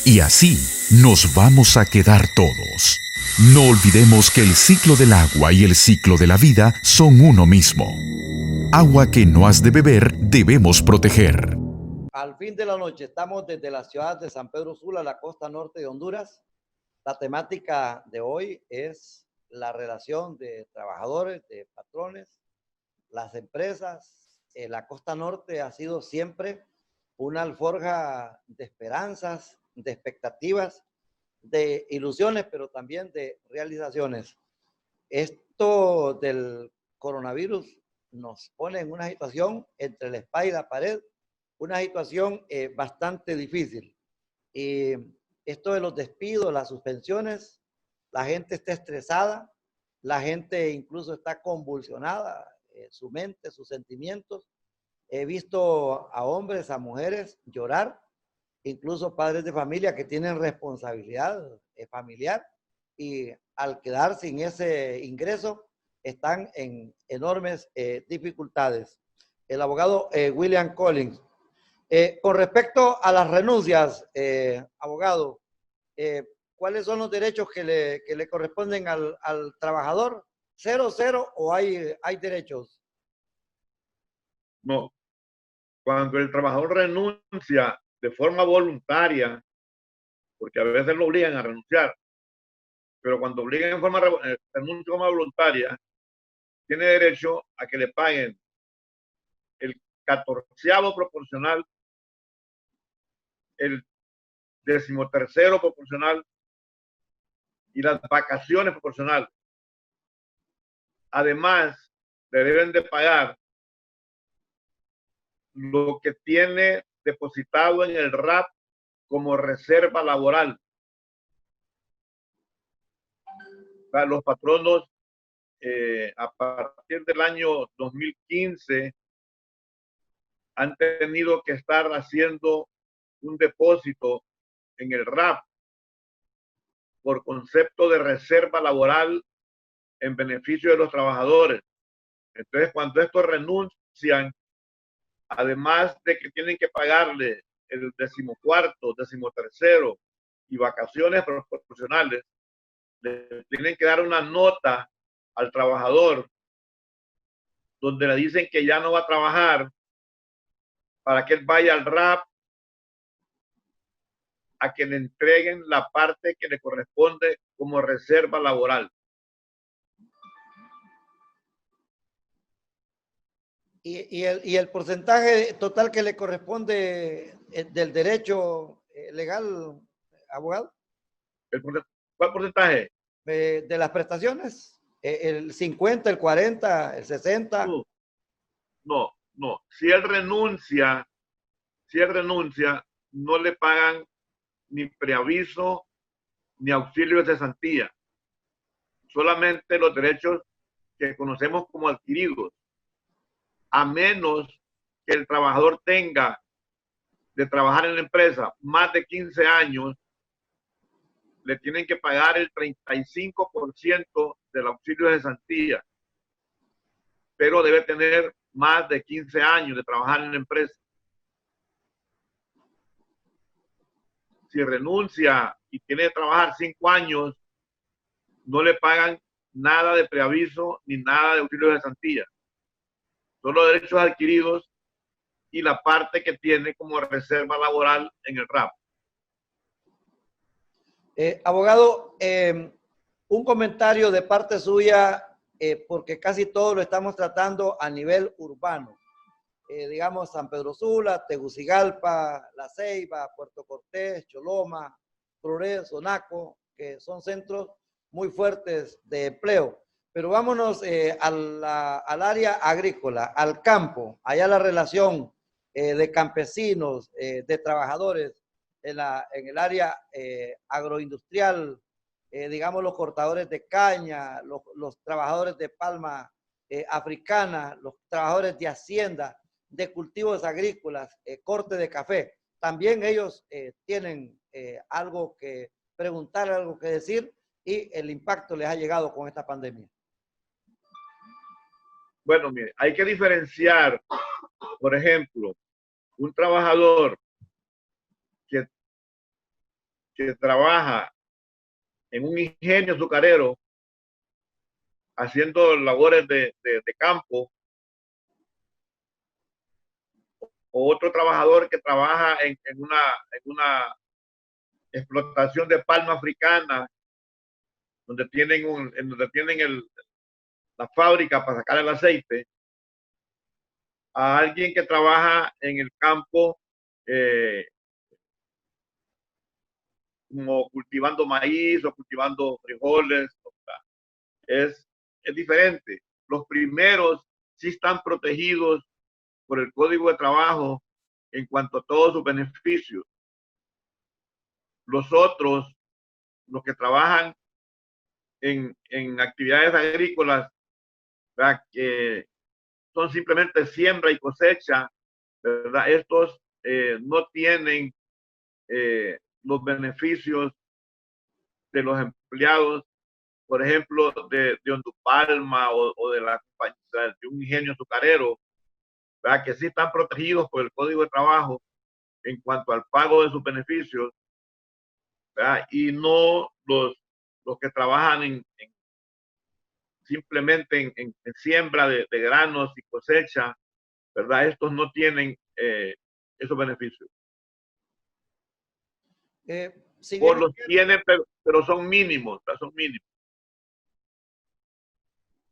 Speaker 2: Y así nos vamos a quedar todos. No olvidemos que el ciclo del agua y el ciclo de la vida son uno mismo. Agua que no has de beber debemos proteger.
Speaker 4: Al fin de la noche estamos desde la ciudad de San Pedro Sula, la costa norte de Honduras. La temática de hoy es la relación de trabajadores, de patrones, las empresas. La costa norte ha sido siempre una alforja de esperanzas, de expectativas, de ilusiones, pero también de realizaciones. Esto del coronavirus nos pone en una situación entre la espada y la pared, una situación bastante difícil. Y esto de los despidos, las suspensiones, la gente está estresada, la gente incluso está convulsionada, su mente, sus sentimientos. He visto a hombres, a mujeres llorar, incluso padres de familia que tienen responsabilidad familiar y al quedar sin ese ingreso están en enormes dificultades. El abogado William Collins. Con respecto a las renuncias, abogado, ¿cuáles son los derechos que le corresponden al trabajador? ¿Cero o hay derechos?
Speaker 5: No. Cuando el trabajador renuncia de forma voluntaria, porque a veces lo obligan a renunciar, pero cuando obligan en forma voluntaria, tiene derecho a que le paguen el 14º proporcional, el 13º proporcional y las vacaciones proporcionales. Además, le deben de pagar lo que tiene depositado en el RAP como reserva laboral. Los patronos a partir del año 2015 han tenido que estar haciendo un depósito en el RAP por concepto de reserva laboral en beneficio de los trabajadores. Entonces, cuando estos renuncian, además de que tienen que pagarle el 14º, 13º y vacaciones proporcionales, le tienen que dar una nota al trabajador donde le dicen que ya no va a trabajar para que él vaya al RAP a que le entreguen la parte que le corresponde como reserva laboral.
Speaker 4: ¿Y el porcentaje total que le corresponde del derecho legal, abogado?
Speaker 5: ¿Cuál porcentaje?
Speaker 4: De las prestaciones. el 50, el 40, el 60.
Speaker 5: No. Si él renuncia, no le pagan ni preaviso ni auxilio de cesantía. Solamente los derechos que conocemos como adquiridos, a menos que el trabajador tenga de trabajar en la empresa más de 15 años, le tienen que pagar el 35% del auxilio de cesantía, pero debe tener más de 15 años de trabajar en la empresa. Si renuncia y tiene que trabajar 5 años, no le pagan nada de preaviso ni nada de auxilio de cesantía. Son los derechos adquiridos y la parte que tiene como reserva laboral en el RAP.
Speaker 4: Abogado, un comentario de parte suya, porque casi todo lo estamos tratando a nivel urbano. Digamos, San Pedro Sula, Tegucigalpa, La Ceiba, Puerto Cortés, Choloma, Progreso, Naco, que son centros muy fuertes de empleo. Pero vámonos al área agrícola, al campo, allá la relación de campesinos, de trabajadores en el área agroindustrial, digamos los cortadores de caña, los trabajadores de palma africana, los trabajadores de hacienda, de cultivos agrícolas, corte de café. También ellos tienen algo que preguntar, algo que decir, y el impacto les ha llegado con esta pandemia.
Speaker 5: Bueno, mire, hay que diferenciar, por ejemplo, un trabajador que trabaja en un ingenio azucarero haciendo labores de campo, o otro trabajador que trabaja en una explotación de palma africana, donde tienen la fábrica para sacar el aceite, a alguien que trabaja en el campo como cultivando maíz o cultivando frijoles. Es diferente. Los primeros sí están protegidos por el Código de Trabajo en cuanto a todos sus beneficios. Los otros, los que trabajan en actividades agrícolas, ¿verdad?, que son simplemente siembra y cosecha, ¿verdad? Estos no tienen los beneficios de los empleados, por ejemplo, de Ondupalma o de un ingenio azucarero, ¿verdad?, que sí están protegidos por el Código de Trabajo en cuanto al pago de sus beneficios, ¿verdad? Y no los que trabajan simplemente en siembra de granos y cosecha, ¿verdad? Estos no tienen esos beneficios.
Speaker 4: Si bien
Speaker 5: los tienen, pero son mínimos, son mínimos.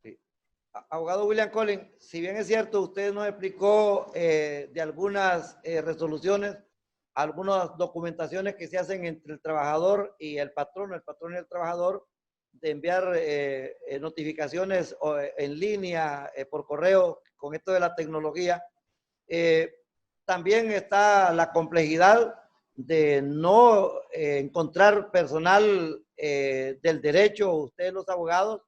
Speaker 4: Sí. Abogado William Collins, si bien es cierto, usted nos explicó de algunas resoluciones, algunas documentaciones que se hacen entre el trabajador y el patrón y el trabajador, de enviar notificaciones en línea, por correo, con esto de la tecnología. También está la complejidad de no encontrar personal del derecho. Ustedes, los abogados,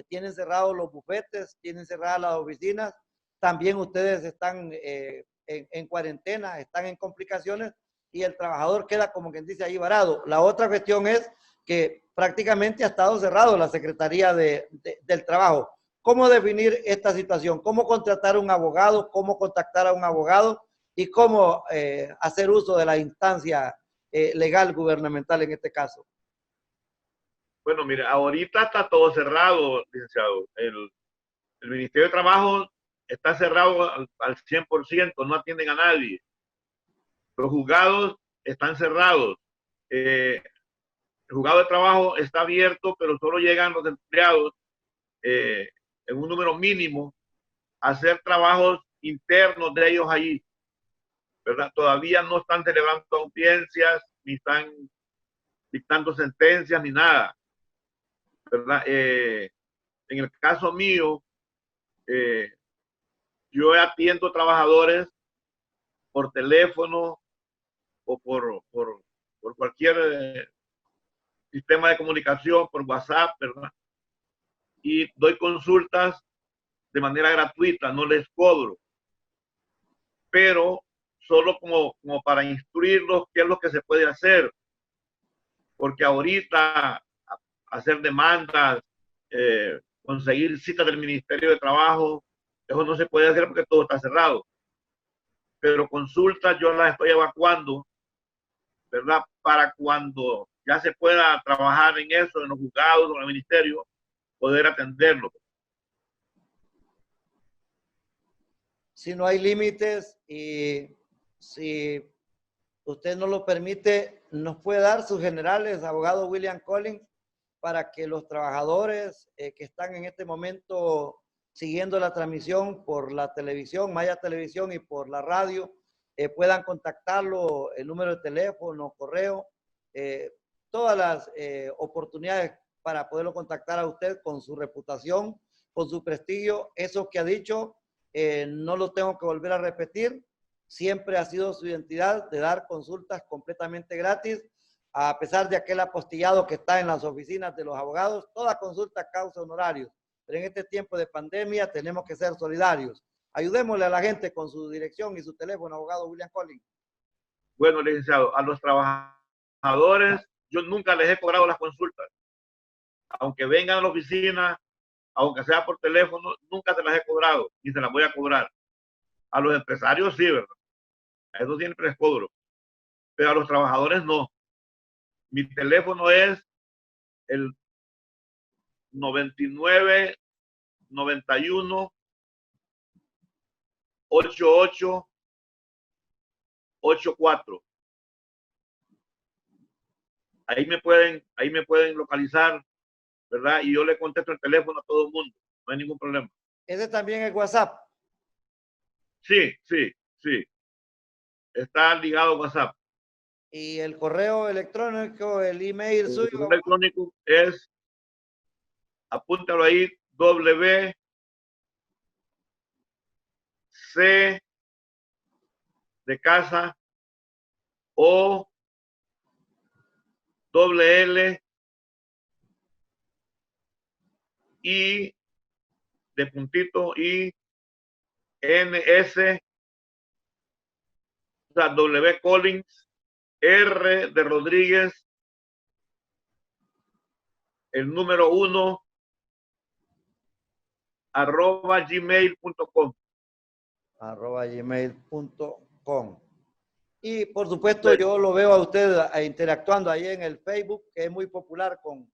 Speaker 4: tienen cerrados los bufetes, tienen cerradas las oficinas. También ustedes están en cuarentena, están en complicaciones, y el trabajador queda, como quien dice, ahí varado. La otra cuestión es que prácticamente ha estado cerrado la Secretaría del Trabajo. ¿Cómo definir esta situación? ¿Cómo contratar a un abogado? ¿Cómo contactar a un abogado? ¿Y cómo hacer uso de la instancia legal gubernamental en este caso?
Speaker 5: Bueno, mire, ahorita está todo cerrado, licenciado. El Ministerio de Trabajo está cerrado al 100%, no atienden a nadie. Los juzgados están cerrados. El juzgado de trabajo está abierto, pero solo llegan los empleados en un número mínimo a hacer trabajos internos de ellos allí, ¿verdad? Todavía no están celebrando audiencias, ni están dictando sentencias, ni nada, ¿verdad? En el caso mío, yo atiendo trabajadores por teléfono o por cualquier sistema de comunicación, por WhatsApp, ¿verdad? Y doy consultas de manera gratuita, no les cobro, pero solo como para instruirlos qué es lo que se puede hacer, porque ahorita hacer demandas, conseguir citas del Ministerio de Trabajo, eso no se puede hacer porque todo está cerrado. Pero consultas yo las estoy evacuando, ¿verdad? Para cuando ya se pueda trabajar en eso, en los juzgados o en el ministerio, poder atenderlo.
Speaker 4: Si no hay límites y si usted no lo permite, nos puede dar sus generales, abogado William Collins, para que los trabajadores que están en este momento siguiendo la transmisión por la televisión, Maya Televisión, y por la radio, puedan contactarlo, el número de teléfono, correo, todas las oportunidades para poderlo contactar a usted con su reputación, con su prestigio. Eso que ha dicho, no lo tengo que volver a repetir. Siempre ha sido su identidad de dar consultas completamente gratis, a pesar de aquel apostillado que está en las oficinas de los abogados. Toda consulta causa honorarios, pero en este tiempo de pandemia tenemos que ser solidarios. Ayudémosle a la gente con su dirección y su teléfono, abogado William Collins.
Speaker 5: Bueno, licenciado, a los trabajadores yo nunca les he cobrado las consultas. Aunque vengan a la oficina, aunque sea por teléfono, nunca se las he cobrado, ni se las voy a cobrar. A los empresarios sí, ¿verdad? A eso siempre les cobro. Pero a los trabajadores no. Mi teléfono es el 99 91 88 84. Ahí me pueden localizar, ¿verdad? Y yo le contesto el teléfono a todo el mundo. No hay ningún problema.
Speaker 4: ¿Ese también es WhatsApp?
Speaker 5: Sí. Está ligado a WhatsApp.
Speaker 4: ¿Y el correo electrónico, el email suyo?
Speaker 5: El correo electrónico es, apúntalo ahí, WC de casa o L I de puntito I NS, o sea, W Collins, R de Rodríguez, el número 1, @gmail.com.
Speaker 4: @gmail.com. Y por supuesto yo lo veo a usted interactuando ahí en el Facebook, que es muy popular con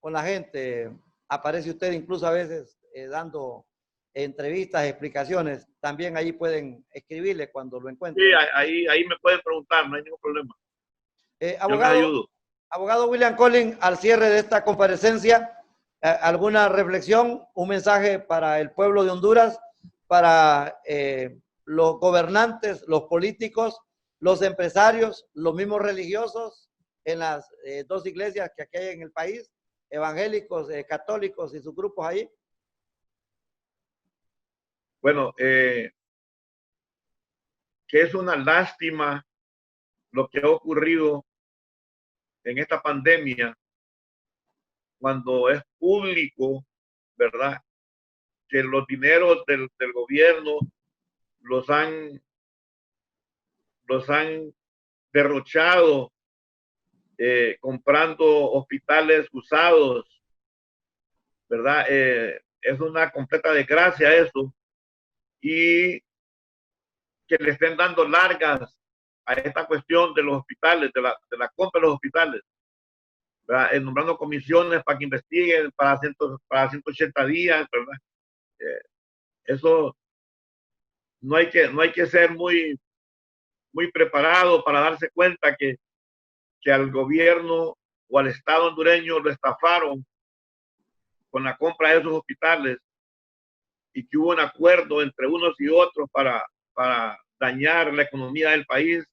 Speaker 4: la gente. Aparece usted incluso a veces dando entrevistas, explicaciones. También ahí pueden escribirle cuando lo encuentren.
Speaker 5: Sí, ahí me pueden preguntar, no hay ningún problema. Yo les ayudo.
Speaker 4: Abogado William Collins, al cierre de esta comparecencia, ¿alguna reflexión, un mensaje para el pueblo de Honduras, para los gobernantes, los políticos, los empresarios, los mismos religiosos en las dos iglesias que aquí hay en el país, evangélicos, católicos y sus grupos ahí?
Speaker 5: Bueno, que es una lástima lo que ha ocurrido en esta pandemia, cuando es público, ¿verdad? Que los dineros del gobierno los han derrochado comprando hospitales usados, ¿verdad? Es una completa desgracia eso, y que le estén dando largas a esta cuestión de los hospitales, de la compra de los hospitales, ¿verdad? Nombrando comisiones para que investiguen para 180 días, ¿verdad? Eso no hay que ser muy preparado para darse cuenta que al gobierno o al Estado hondureño lo estafaron con la compra de esos hospitales, y que hubo un acuerdo entre unos y otros para dañar la economía del país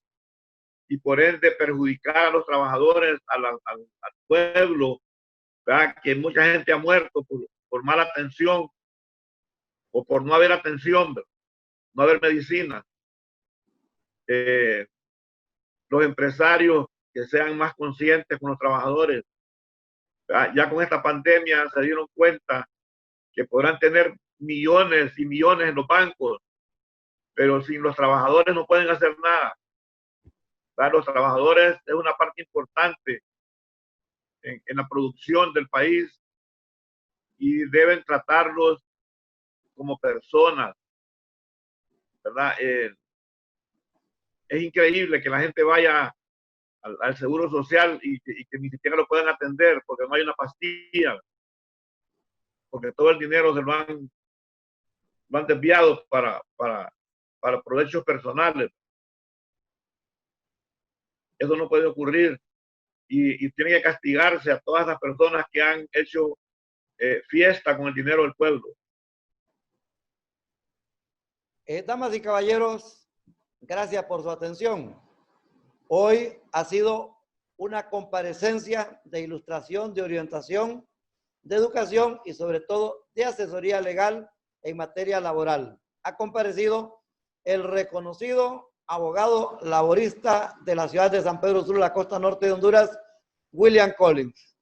Speaker 5: y por ende perjudicar a los trabajadores, al pueblo, ¿verdad? Que mucha gente ha muerto mala atención o por no haber atención, no haber medicina. Los empresarios que sean más conscientes con los trabajadores. Ya con esta pandemia se dieron cuenta que podrán tener millones y millones en los bancos, pero sin los trabajadores no pueden hacer nada. Los trabajadores es una parte importante en la producción del país y deben tratarlos como personas, ¿verdad? Es increíble que la gente vaya al Seguro Social y que ni siquiera lo puedan atender porque no hay una pastilla, porque todo el dinero se lo han desviado para provechos personales. Eso no puede ocurrir y tiene que castigarse a todas las personas que han hecho fiesta con el dinero del pueblo.
Speaker 4: Damas y caballeros, gracias por su atención. Hoy ha sido una comparecencia de ilustración, de orientación, de educación y sobre todo de asesoría legal en materia laboral. Ha comparecido el reconocido abogado laborista de la ciudad de San Pedro Sula, la costa norte de Honduras, William Collins.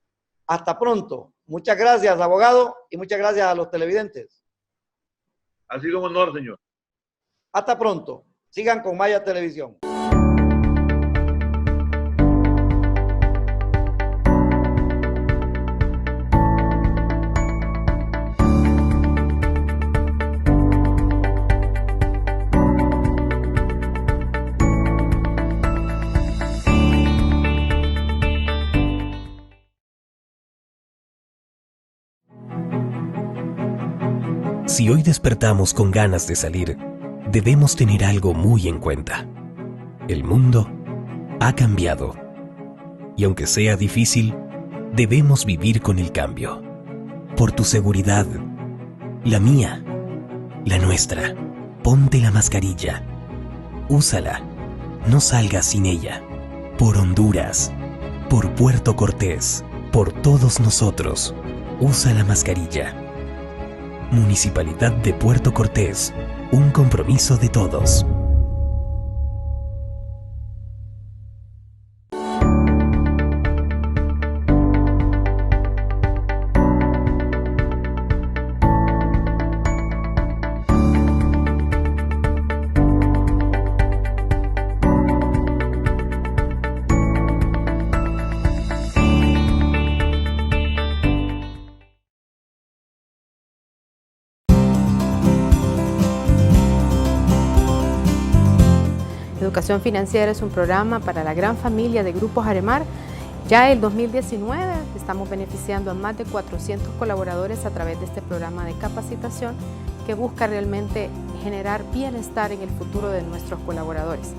Speaker 4: Hasta pronto. Muchas gracias, abogado, y muchas gracias a los televidentes.
Speaker 5: Ha sido un honor, señor.
Speaker 4: Hasta pronto. Sigan con Maya Televisión.
Speaker 1: Si hoy despertamos con ganas de salir, debemos tener algo muy en cuenta. El mundo ha cambiado. Y aunque sea difícil, debemos vivir con el cambio. Por tu seguridad, la mía, la nuestra, ponte la mascarilla. Úsala, no salgas sin ella. Por Honduras, por Puerto Cortés, por todos nosotros, usa la mascarilla. Municipalidad de Puerto Cortés, un compromiso de todos.
Speaker 6: Educación Financiera es un programa para la gran familia de Grupos Aremar. Ya el 2019 estamos beneficiando a más de 400 colaboradores a través de este programa de capacitación que busca realmente generar bienestar en el futuro de nuestros colaboradores.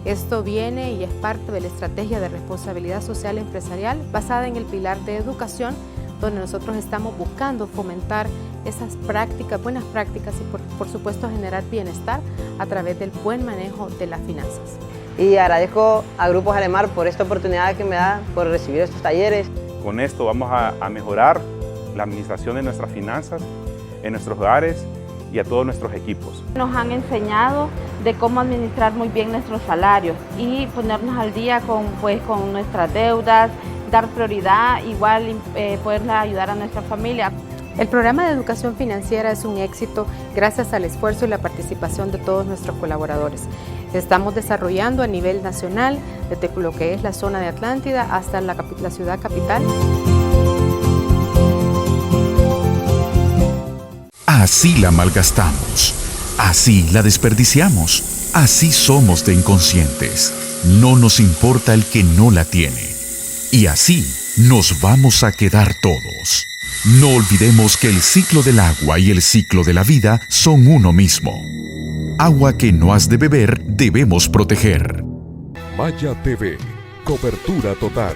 Speaker 6: Esto viene y es parte de la estrategia de responsabilidad social empresarial basada en el pilar de educación, donde nosotros estamos buscando fomentar esas prácticas, buenas prácticas y por supuesto generar bienestar a través del buen manejo de las finanzas.
Speaker 7: Y agradezco a Grupos Aremar por esta oportunidad que me da por recibir estos talleres.
Speaker 8: Con esto vamos a mejorar la administración de nuestras finanzas en nuestros hogares y a todos nuestros equipos.
Speaker 9: Nos han enseñado de cómo administrar muy bien nuestros salarios y ponernos al día con nuestras deudas, dar prioridad, igual poder ayudar a nuestra familia.
Speaker 6: El programa de educación financiera es un éxito gracias al esfuerzo y la participación de todos nuestros colaboradores. Estamos desarrollando a nivel nacional, desde lo que es la zona de Atlántida hasta la ciudad capital.
Speaker 2: Así la malgastamos, así la desperdiciamos, así somos de inconscientes. No nos importa el que no la tiene. Y así nos vamos a quedar todos. No olvidemos que el ciclo del agua y el ciclo de la vida son uno mismo. Agua que no has de beber debemos proteger.
Speaker 10: Maya TV, cobertura total.